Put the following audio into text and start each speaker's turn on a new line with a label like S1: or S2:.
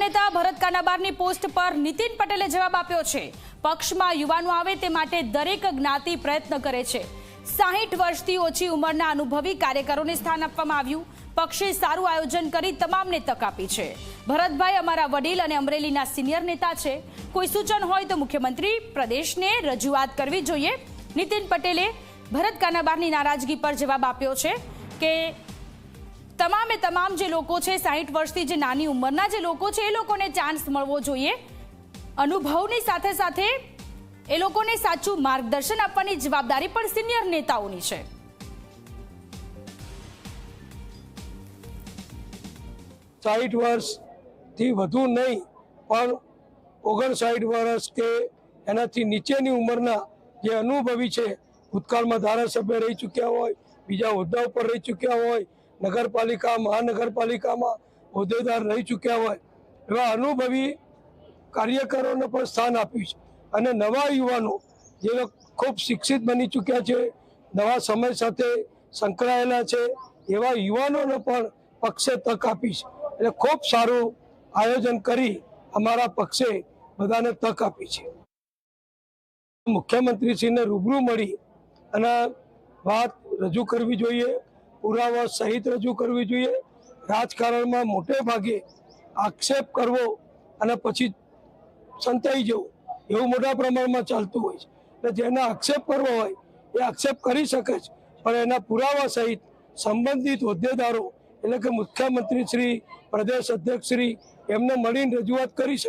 S1: નેતા ભરત કાનાબારની પોસ્ટ પર નીતિન પટેલે જવાબ આપ્યો છે। પક્ષમાં યુવાનો આવે તે માટે દરેક જ્ઞાતિ પ્રયત્ન કરે છે। 60 વર્ષથી ઓછી ઉંમરના અનુભવી કાર્યકરોને સ્થાન આપવામાં આવ્યું। પક્ષે સારું આયોજન કરી તમામને તક આપી છે। ભરતભાઈ અમારા વડીલ અને અમરેલીના સિનિયર નેતા છે। કોઈ સૂચન હોય તો મુખ્યમંત્રી પ્રદેશને રજૂઆત કરવી જોઈએ। નીતિન પટેલે ભરત કાનાબારની નારાજગી પર જવાબ આપ્યો છે કે તમામે તમામ જે લોકો છે 60 વર્ષથી જે નાની ઉંમરના જે લોકો છે એ લોકોને ચાન્સ મળવો જોઈએ। અનુભવની સાથે સાથે એ લોકોને સાચું માર્ગદર્શન આપવાની જવાબદારી પણ સિનિયર નેતાઓની છે।
S2: साठ वर्ष थी वधु नहीं पण 59 वर्ष के एनाथी नीचेनी उमरना जे अनुभवी है भूतकाल में धारासभ्य रही चुक्या होय बीजा होद्दा पर रही चुक्या होय नगरपालिका महानगरपालिका में होद्देदार रही चुक्या होय एवा अनुभवी कार्यकरों पर स्थान आप्युं छे अने नवा युवानो जे खूब शिक्षित बनी चुक्या है नवा समय साथे संकळायेला छे एवा युवानोने पण पक्षे तक आपी छे એટલે ખૂબ સારું આયોજન કરી અમારા પક્ષે બધાને તક આપી છે। મુખ્યમંત્રીશ્રીને રૂબરૂ મળી અને વાત રજૂ કરવી જોઈએ, પુરાવા સહિત રજૂ કરવી જોઈએ। રાજકારણમાં મોટે ભાગે આક્ષેપ કરવો અને પછી સંતાઈ જવું એવું મોટા પ્રમાણમાં ચાલતું હોય છે। એટલે જેના આક્ષેપ કરવો હોય એ આક્ષેપ કરી શકે છે પણ એના પુરાવા સહિત સંબંધિત હોદ્દેદારો એટલે કે મુખ્યમંત્રી શ્રી પ્રદેશ અધ્યક્ષ શ્રી એમને મળીને રજૂઆત કરી શકે।